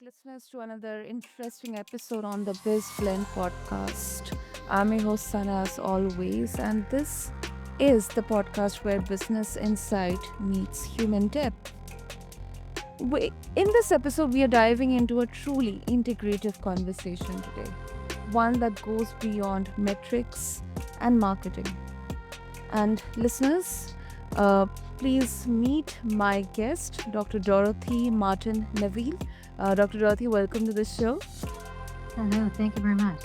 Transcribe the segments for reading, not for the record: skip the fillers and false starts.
listeners, to another interesting episode on the BizBlend podcast. I'm your host, Sana, as always, and this is the podcast where business insight meets human depth. In this episode, we are diving into a truly integrative conversation today, one that goes beyond metrics and marketing. And listeners, uh, please meet my guest, Dr. Dorothy Martin-Neville. Dr. Dorothy, welcome to the show. Hello, thank you very much.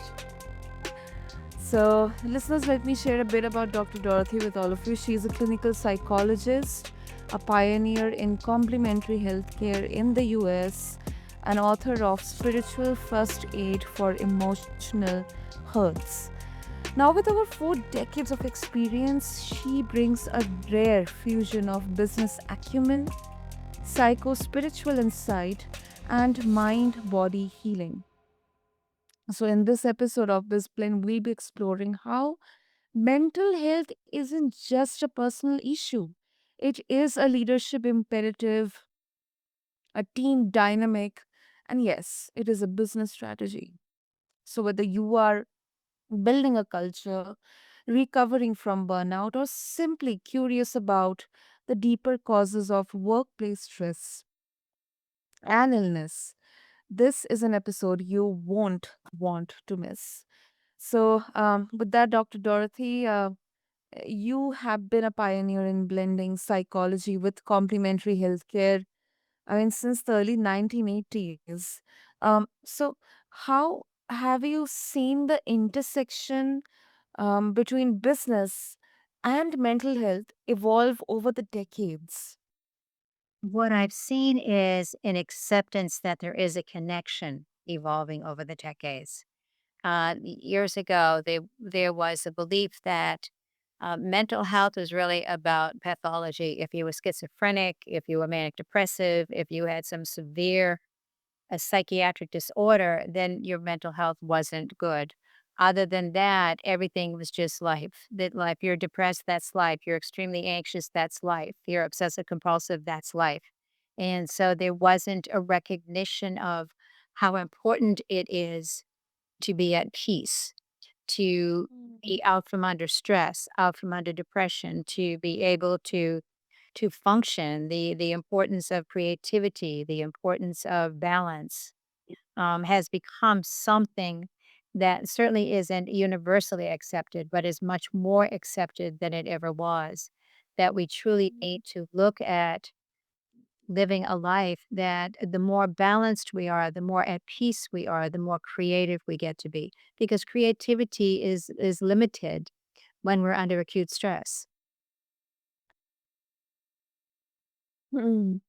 So, listeners, let me share a bit about Dr. Dorothy with all of you. She's a clinical psychologist, a pioneer in complementary healthcare in the US, an author of Spiritual First Aid for Emotional Hurts. Now, with over 4 decades of experience, she brings a rare fusion of business acumen, psycho spiritual insight, and mind body healing. So, in this episode of BizBlend, we'll be exploring how mental health isn't just a personal issue, it is a leadership imperative, a team dynamic, and yes, it is a business strategy. So, whether you are building a culture, recovering from burnout, or simply curious about the deeper causes of workplace stress and illness, this is an episode you won't want to miss. So, with that, Dr. Dorothy, you have been a pioneer in blending psychology with complementary healthcare. I mean, since the early 1980s. So, how have you seen the intersection between business and mental health evolve over the decades? What I've seen is an acceptance that there is a connection evolving over the decades. Years ago, there was a belief that mental health was really about pathology. If you were schizophrenic, if you were manic depressive, if you had some severe a psychiatric disorder, then your mental health wasn't good. Other than that, everything was just life. That life, you're depressed, that's life. You're extremely anxious, that's life. You're obsessive compulsive, that's life. And so there wasn't a recognition of how important it is to be at peace, to Mm. be out from under stress, out from under depression, to be able to function, the importance of creativity, the importance of balance has become something that certainly isn't universally accepted, but is much more accepted than it ever was. That we truly need to look at living a life that the more balanced we are, the more at peace we are, the more creative we get to be. Because creativity is limited when we're under acute stress. Mm.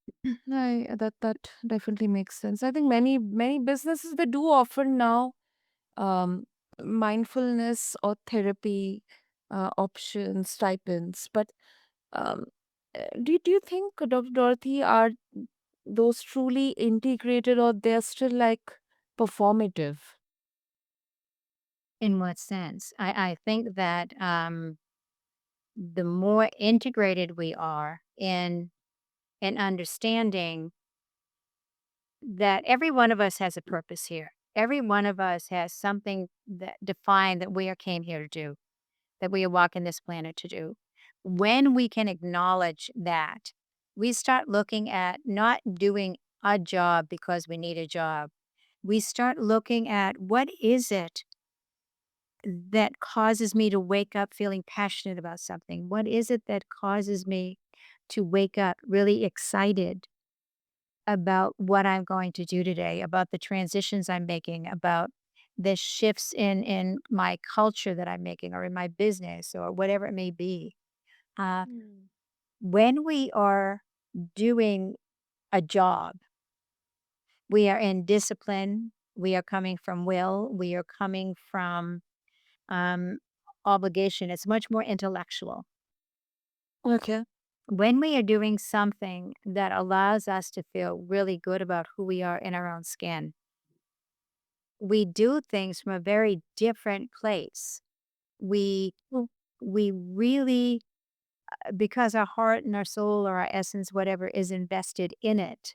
That definitely makes sense. I think many businesses they do offer now um, mindfulness or therapy options, stipends. But um, do you think, Dr. Dorothy, are those truly integrated or they're still like performative? In what sense? I think that the more integrated we are in understanding that every one of us has a purpose here. Every one of us has something that defined that we are came here to do, that we are walking this planet to do. When we can acknowledge that, we start looking at not doing a job because we need a job. We start looking at what is it that causes me to wake up feeling passionate about something? What is it that causes me to wake up really excited about what I'm going to do today, about the transitions I'm making, about the shifts in my culture that I'm making or in my business or whatever it may be. Uh, Mm. when we are doing a job, we are in discipline, we are coming from will, we are coming from um, obligation. It's much more intellectual. Okay. When we are doing something that allows us to feel really good about who we are in our own skin, we do things from a very different place. We Mm. we really because our heart and our soul or our essence, whatever, is invested in it,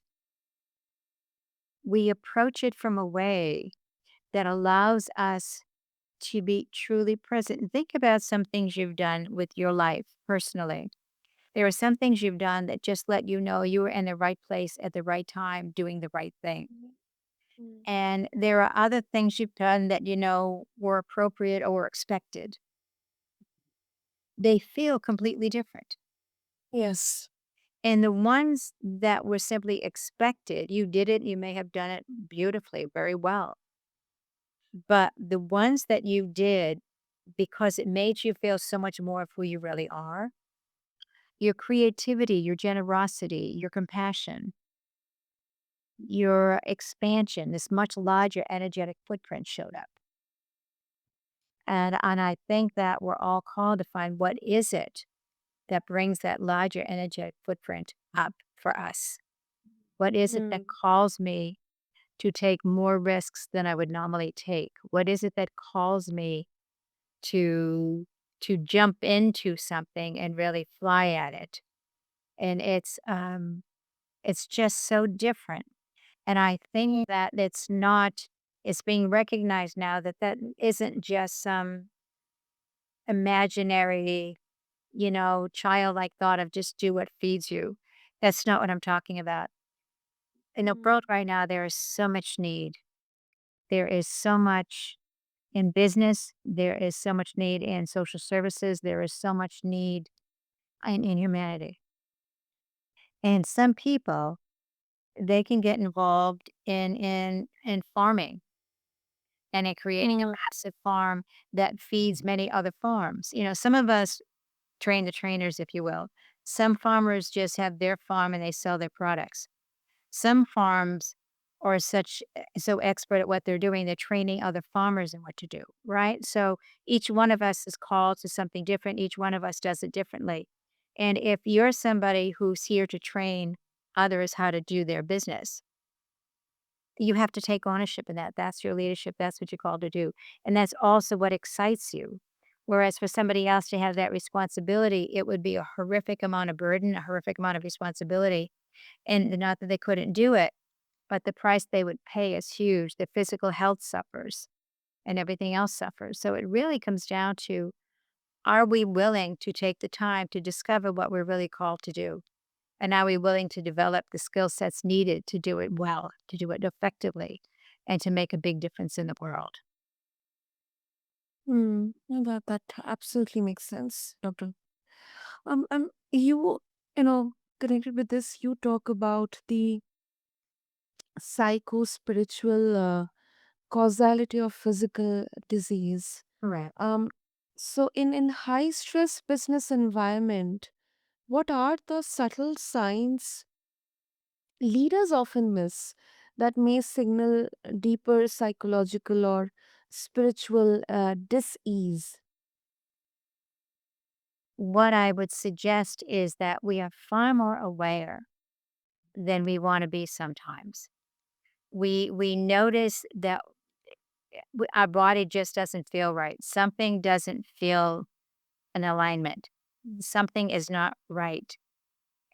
we approach it from a way that allows us to be truly present. And think about some things you've done with your life personally. There are some things you've done that just let you know you were in the right place at the right time doing the right thing. Mm. And there are other things you've done that you know were appropriate or expected. They feel completely different. Yes. And the ones that were simply expected, you did it, you may have done it beautifully, very well. But the ones that you did because it made you feel so much more of who you really are, your creativity, your generosity, your compassion, your expansion, this much larger energetic footprint showed up. And I think that we're all called to find what is it that brings that larger energetic footprint up for us? What is it that Mm. calls me to take more risks than I would normally take? What is it that calls me to jump into something and really fly at it? And it's just so different. And I think that it's being recognized now that that isn't just some imaginary, childlike thought of just do what feeds you. That's not what I'm talking about. In the Mm. world right now, there is so much need. There is so much in business. There is so much need in social services. There is so much need in humanity. And some people, they can get involved in farming and in creating a Mm. massive farm that feeds many other farms. Some of us train the trainers, if you will. Some farmers just have their farm and they sell their products. Some farms are so expert at what they're doing, they're training other farmers in what to do, right? So each one of us is called to something different. Each one of us does it differently. And if you're somebody who's here to train others how to do their business, you have to take ownership in that. That's your leadership. That's what you're called to do. And that's also what excites you. Whereas for somebody else to have that responsibility, it would be a horrific amount of burden, a horrific amount of responsibility. And not that they couldn't do it, but the price they would pay is huge. Their physical health suffers and everything else suffers. So it really comes down to, are we willing to take the time to discover what we're really called to do? And are we willing to develop the skill sets needed to do it well, to do it effectively, and to make a big difference in the world? Mm. No, that absolutely makes sense, Doctor. You you know connected with this, you talk about the psycho spiritual causality of physical disease. Correct. Um, so in high stress business environment, what are the subtle signs leaders often miss that may signal deeper psychological or spiritual dis-ease? What I would suggest is that we are far more aware than we want to be sometimes. We notice that our body just doesn't feel right. Something doesn't feel an alignment. Something is not right.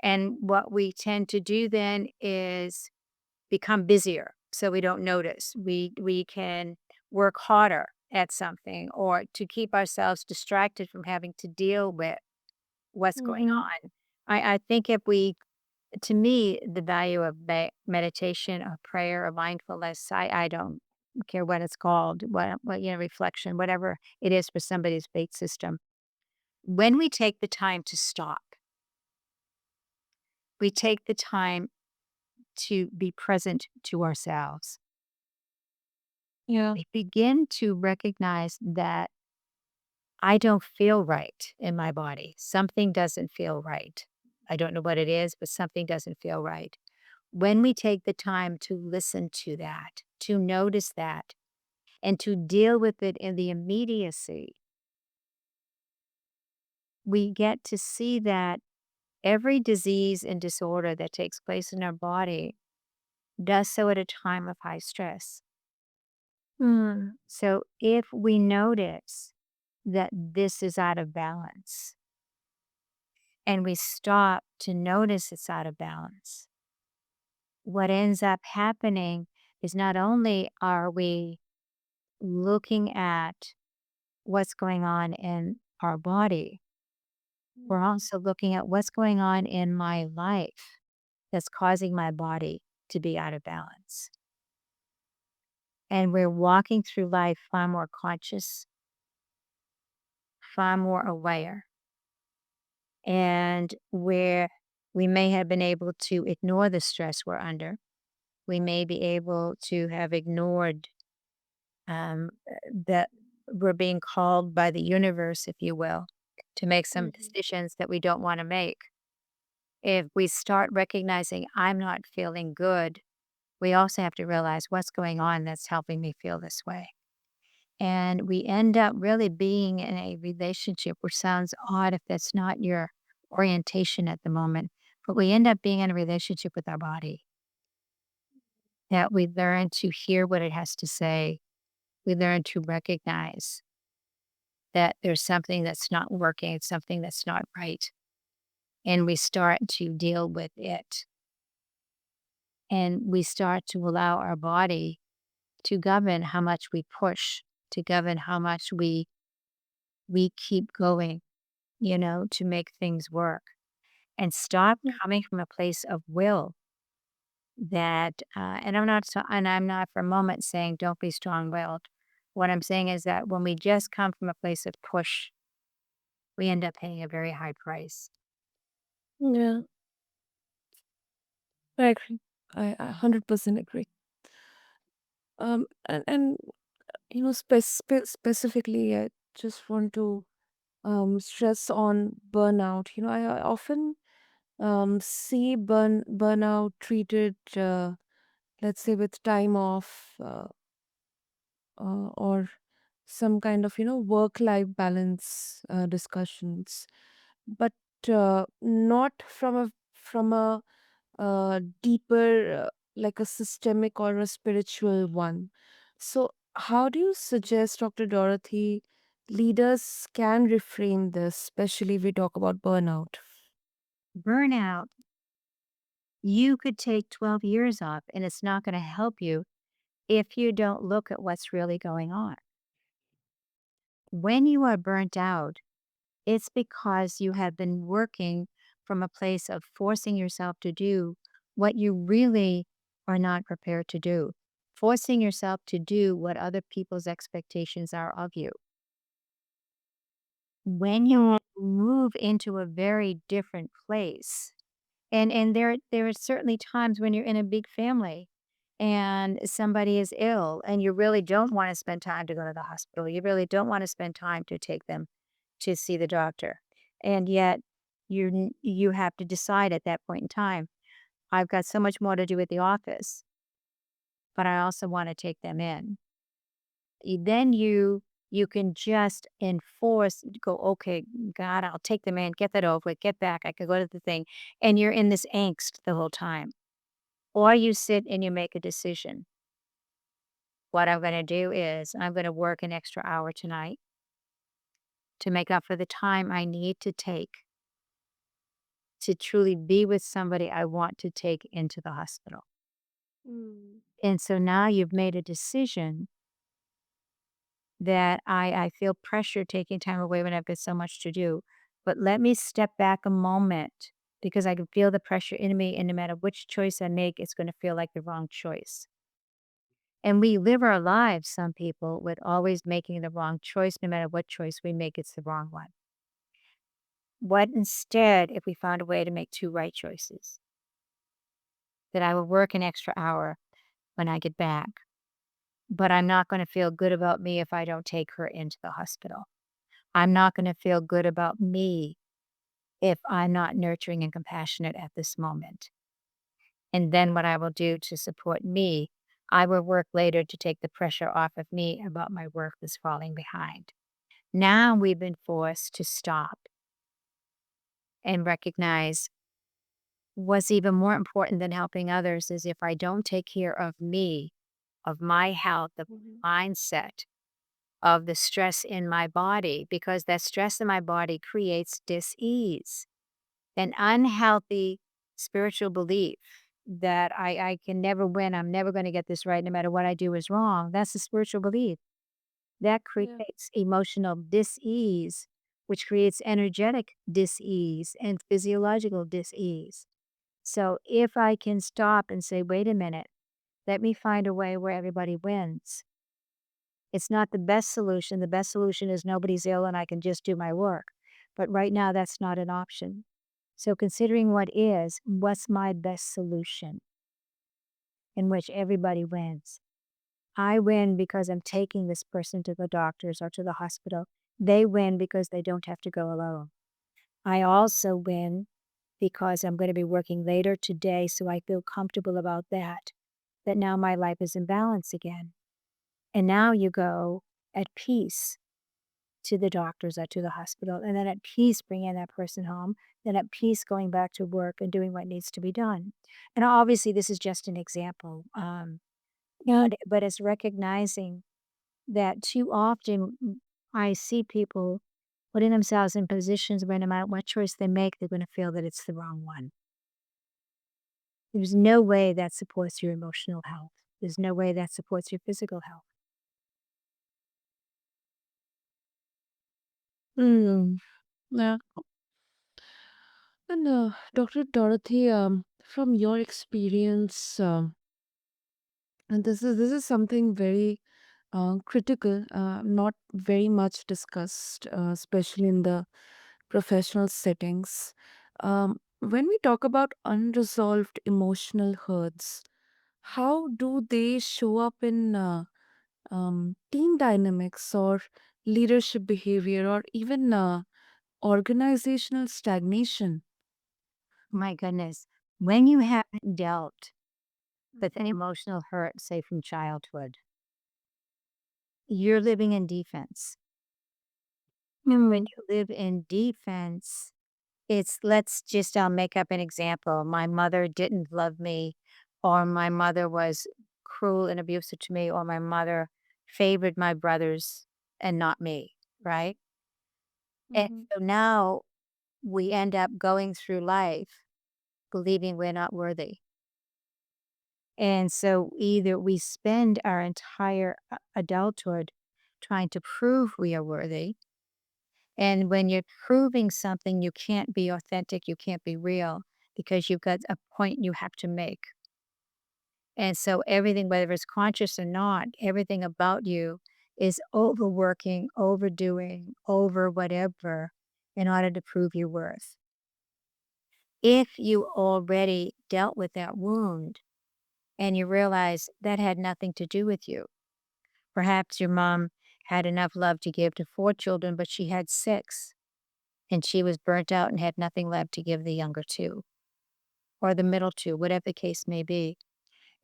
And what we tend to do then is become busier so we don't notice. We can work harder at something or to keep ourselves distracted from having to deal with what's going Mm-hmm. on. I think if we to me, the value of meditation or prayer or mindfulness, I don't care what it's called, reflection, whatever it is for somebody's bait system. When we take the time to stop, we take the time to be present to ourselves. Yeah. We begin to recognize that I don't feel right in my body. Something doesn't feel right. I don't know what it is, but something doesn't feel right. When we take the time to listen to that, to notice that, and to deal with it in the immediacy, we get to see that every disease and disorder that takes place in our body does so at a time of high stress. Mm. So if we notice that this is out of balance and we stop to notice it's out of balance, what ends up happening is not only are we looking at what's going on in our body, we're Mm. also looking at what's going on in my life that's causing my body to be out of balance. And we're walking through life far more conscious, far more aware, and where we may have been able to ignore the stress we're under. We may be able to have ignored that we're being called by the universe, if you will, to make some Mhm. decisions that we don't want to make. If we start recognizing I'm not feeling good, we also have to realize what's going on that's helping me feel this way. And we end up really being in a relationship, which sounds odd if that's not your orientation at the moment, but we end up being in a relationship with our body that we learn to hear what it has to say. We learn to recognize that there's something that's not working, it's something that's not right. And we start to deal with it. And we start to allow our body to govern how much we push, to govern how much we keep going, to make things work and stop Mm. coming from a place of will that and I'm not for a moment saying don't be strong-willed. What I'm saying is that when we just come from a place of push, we end up paying a very high price. Yeah, I agree. I 100% agree. And specifically, I just want to stress on burnout. I often see burnout treated, let's say, with time off, or some kind of work life balance discussions, but not from a deeper, like a systemic or a spiritual one. So how do you suggest, Dr. Dorothy, leaders can reframe this, especially if we talk about burnout? Burnout, you could take 12 years off and it's not going to help you if you don't look at what's really going on. When you are burnt out, it's because you have been working from a place of forcing yourself to do what you really are not prepared to do, forcing yourself to do what other people's expectations are of you. When you move into a very different place, and there are certainly times when you're in a big family and somebody is ill and you really don't want to spend time to go to the hospital. You really don't want to spend time to take them to see the doctor. And yet you have to decide at that point in time, I've got so much more to do at the office, but I also want to take them in. Then you can just enforce go, okay, God, I'll take them in, get that over with, get back. I could go to the thing. And you're in this angst the whole time. Or you sit and you make a decision. What I'm going to do is I'm going to work an extra hour tonight to make up for the time I need to take to truly be with somebody I want to take into the hospital. Mm. And so now you've made a decision that I feel pressure taking time away when I've got so much to do. But let me step back a moment because I can feel the pressure in me. And no matter which choice I make, it's going to feel like the wrong choice. And we live our lives, some people, with always making the wrong choice. No matter what choice we make, it's the wrong one. What instead if we found a way to make two right choices? That I will work an extra hour when I get back, but I'm not going to feel good about me if I don't take her into the hospital. I'm not going to feel good about me if I'm not nurturing and compassionate at this moment. And then what I will do to support me, I will work later to take the pressure off of me about my work that's falling behind. Now we've been forced to stop and recognize what's even more important than helping others is if I don't take care of me, of my health, of Mhm. mindset, of the stress in my body, because that stress in my body creates dis-ease, an unhealthy spiritual belief. that I can never win. I'm never going to get this right. No matter what I do is wrong. That's a spiritual belief that Yeah. creates emotional dis-ease, which creates energetic dis-ease and physiological dis-ease. So if I can stop and say, wait a minute, let me find a way where everybody wins. It's not the best solution. The best solution is nobody's ill and I can just do my work. But right now, that's not an option. So, considering what is, what's my best solution in which everybody wins? I win because I'm taking this person to the doctors or to the hospital. They win because they don't have to go alone. I also win because I'm going to be working later today, so I feel comfortable about that, that now my life is in balance again. And now you go at peace to the doctors or to the hospital, and then at peace bringing that person home, then at peace going back to work and doing what needs to be done. And obviously, this is just an example. But it's recognizing that too often I see people putting themselves in positions where no matter what choice they make, they're going to feel that it's the wrong one. There's no way that supports your emotional health. There's no way that supports your physical health. Mm, yeah. And Dr. Dorothy, from your experience, and this is something very critical, not very much discussed, especially in the professional settings. When we talk about unresolved emotional hurts, how do they show up in team dynamics or leadership behavior or even organizational stagnation? My goodness. When you haven't dealt with an Mhm. emotional hurt, say from childhood, you're living in defense. And when Mm, you live in defense, it's let's just I'll make up an example. My mother didn't love me, or my mother was cruel and abusive to me, or my mother favored my brothers and not me, right? And mhm, so now we end up going through life believing we're not worthy. And so either we spend our entire adulthood trying to prove we are worthy. And when you're proving something, you can't be authentic, you can't be real because you've got a point you have to make. And so everything, whether it's conscious or not, everything about you is overworking, overdoing, over whatever in order to prove your worth. If you already dealt with that wound and you realize that had nothing to do with you, perhaps your mom had enough love to give to 4 children, but she had 6, and she was burnt out and had nothing left to give the younger 2, or the middle 2, whatever the case may be.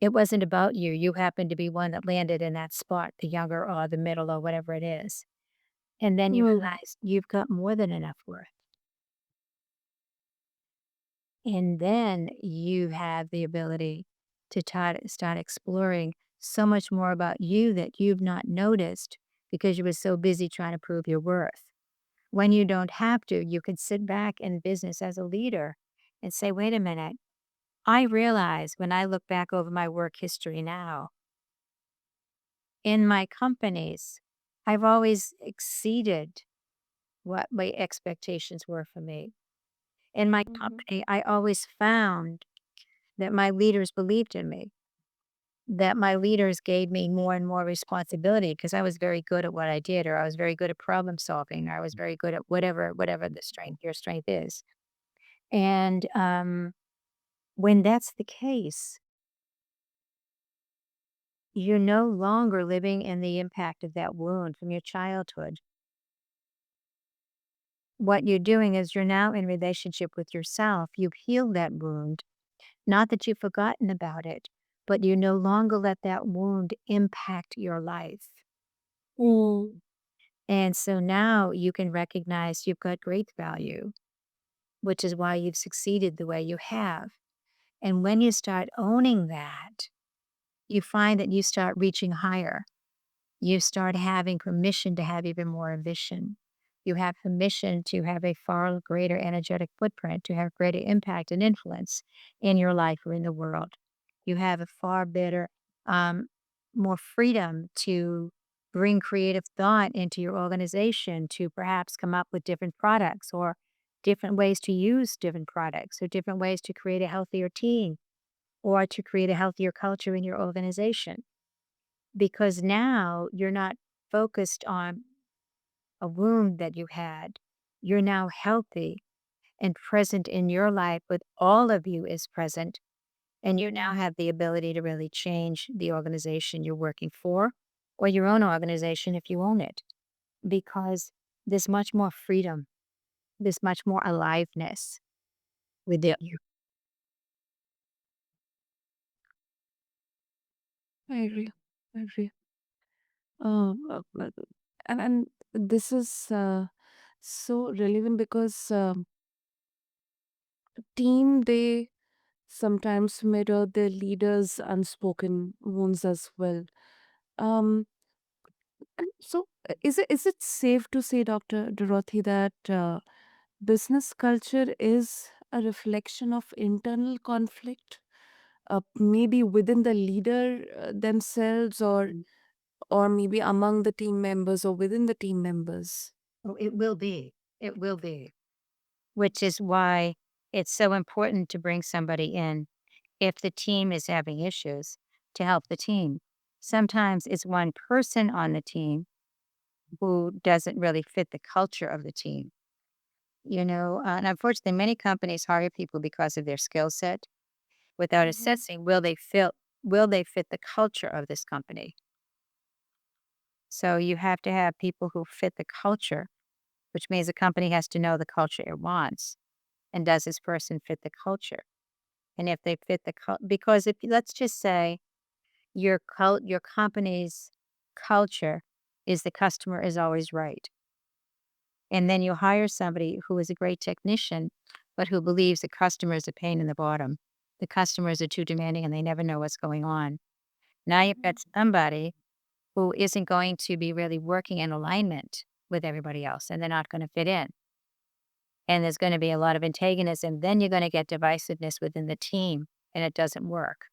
It wasn't about you, you happened to be one that landed in that spot, the younger or the middle or whatever it is, and then you mm, realize you've got more than enough worth, and then you have the ability to start exploring so much more about you that you've not noticed because you were so busy trying to prove your worth. When you don't have to, you can sit back in business as a leader and say, wait a minute, I realize when I look back over my work history now, in my companies, I've always exceeded what my expectations were for me. In my mhm, company, I always found that my leaders believed in me, that my leaders gave me more and more responsibility because I was very good at what I did, or I was very good at problem solving, or I was very good at whatever the strength, your strength is. And when that's the case, you're no longer living in the impact of that wound from your childhood. What you're doing is you're now in relationship with yourself. You've healed that wound. Not that you've forgotten about it, but you no longer let that wound impact your life. mm, And so now you can recognize you've got great value, which is why you've succeeded the way you have. And when you start owning that, you find that you start reaching higher. You start having permission to have even more ambition. You have permission to have a far greater energetic footprint, to have greater impact and influence in your life or in the world. You have a far better, um, more freedom to bring creative thought into your organization to perhaps come up with different products or different ways to use different products or different ways to create a healthier team or to create a healthier culture in your organization. Because now you're not focused on a wound that you had. You're now healthy and present in your life with all of you is present. And you now have the ability to really change the organization you're working for or your own organization if you own it, because there's much more freedom, there's much more aliveness within you. I agree. I agree. But and this is so relevant because team, they sometimes mirror their leaders' unspoken wounds as well. Um, and so, is it safe to say, Dr. Dorothy, that business culture is a reflection of internal conflict, maybe within the leader themselves, or maybe among the team members or within the team members? Oh, it will be. It will be. Which is why it's so important to bring somebody in if the team is having issues to help the team. Sometimes it's one person on the team who doesn't really fit the culture of the team, and unfortunately, many companies hire people because of their skill set without Mhm. assessing will they fit the culture of this company. So you have to have people who fit the culture, which means the company has to know the culture it wants. And does this person fit the culture? And if they fit the because if let's just say your company's culture is the customer is always right. And then you hire somebody who is a great technician, but who believes the customer is a pain in the bottom. The customers are too demanding and they never know what's going on. Now you've got somebody who isn't going to be really working in alignment with everybody else and they're not going to fit in. And there's going to be a lot of antagonism. Then you're going to get divisiveness within the team and it doesn't work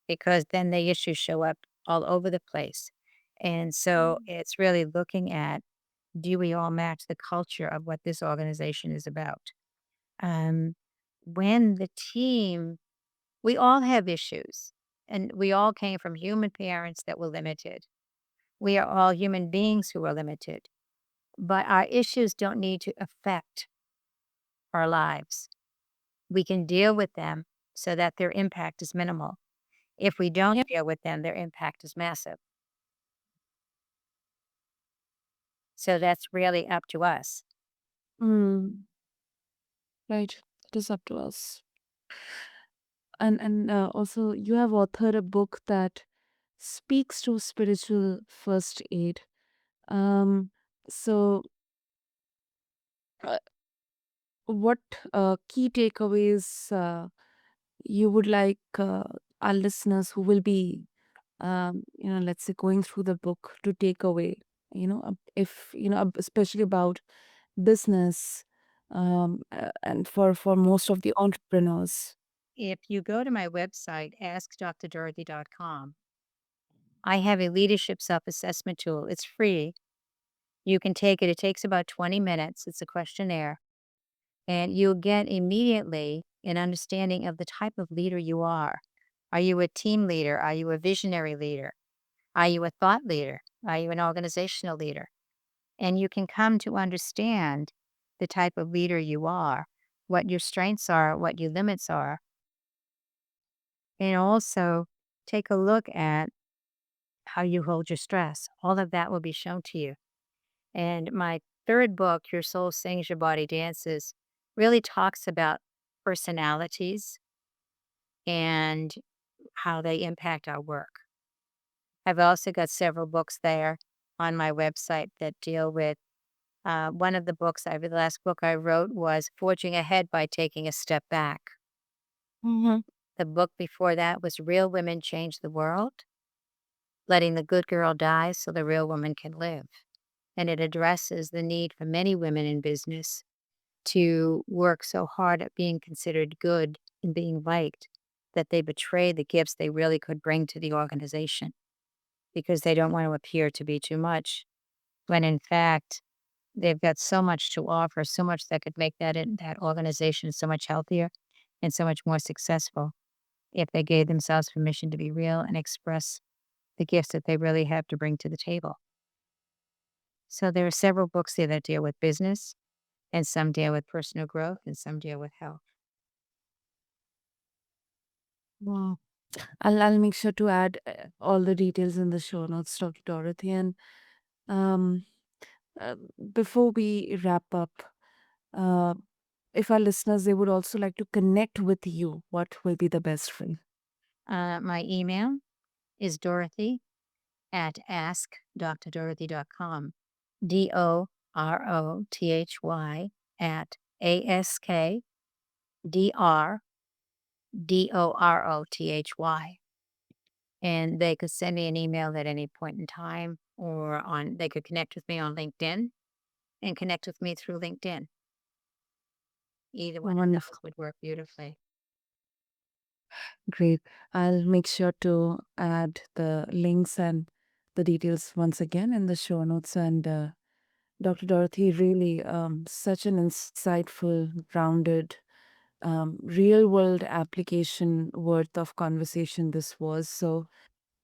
because then the issues show up all over the place. And so Mm. it's really looking at, do we all match the culture of what this organization is about? Um, when the team, we all have issues and we all came from human parents that were limited. We are all human beings who are limited, but our issues don't need to affect our lives. We can deal with them so that their impact is minimal. If we don't Yep. deal with them, their impact is massive. So that's really up to us. Mm, right. It is up to us. And also, you have authored a book that speaks to spiritual first aid. Um, so, uh, what key takeaways you would like our listeners who will be, let's say, going through the book to take away, if, especially about business, and for most of the entrepreneurs? If you go to my website, askdrdorothy.com, I have a leadership self assessment tool. It's free. You can take it, it takes about 20 minutes. It's a questionnaire, and you'll get immediately an understanding of the type of leader you are. Are you a team leader? Are you a visionary leader? Are you a thought leader? Are you an organizational leader? And you can come to understand the type of leader you are, what your strengths are, what your limits are, and also take a look at how you hold your stress. All of that will be shown to you. And my third book, Your Soul Sings, Your Body Dances, really talks about personalities and how they impact our work. I've also got several books there on my website that deal with one of the last book I wrote was Forging Ahead by Taking a Step Back. Hmm. The book before that was Real Women Change the World, Letting the Good Girl Die so the Real Woman can live. and it addresses the need for many women in business to work so hard at being considered good and being liked that they betray the gifts they really could bring to the organization because they don't want to appear to be too much, when in fact, they've got so much to offer, so much that could make that organization so much healthier and so much more successful if they gave themselves permission to be real and express the gifts that they really have to bring to the table. So there are several books there that deal with business, and some deal with personal growth, and some deal with health. Wow. I'll make sure to add all the details in the show notes, Dr. Dorothy. And um, uh, before we wrap up, uh, if our listeners they would also like to connect with you, what will be the best way? My email is Dorothy at askdrdorothy.com. DOROTHY at ASKDRDOROTHY. And they could send me an email at any point in time, or they could connect with me on LinkedIn and connect with me through LinkedIn. Either one of Wonderful. those would work beautifully. Great. I'll make sure to add the links and the details once again in the show notes. And Dr. Dorothy, really such an insightful, grounded, real world application worth of conversation this was. So,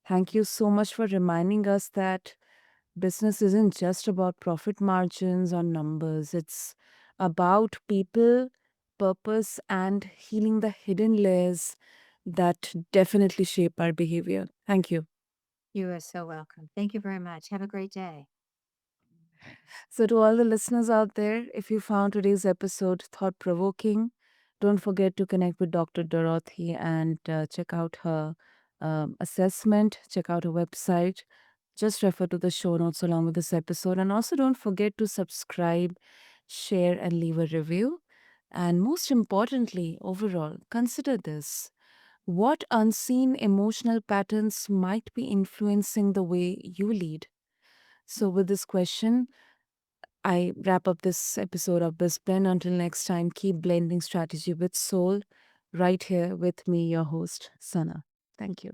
thank you so much for reminding us that business isn't just about profit margins or numbers, it's about people, purpose, and healing the hidden layers that definitely shape our behavior. Thank you. You are so welcome. Thank you very much. Have a great day. So, to all the listeners out there, if you found today's episode thought provoking, don't forget to connect with Dr. Dorothy and check out her assessment, check out her website. Just refer to the show notes along with this episode. And also, don't forget to subscribe, share, and leave a review. And most importantly, overall, consider this: what unseen emotional patterns might be influencing the way you lead? So, with this question, I wrap up this episode of BizBlend. Until next time, keep blending strategy with soul right here with me, your host, Sana. Thank you.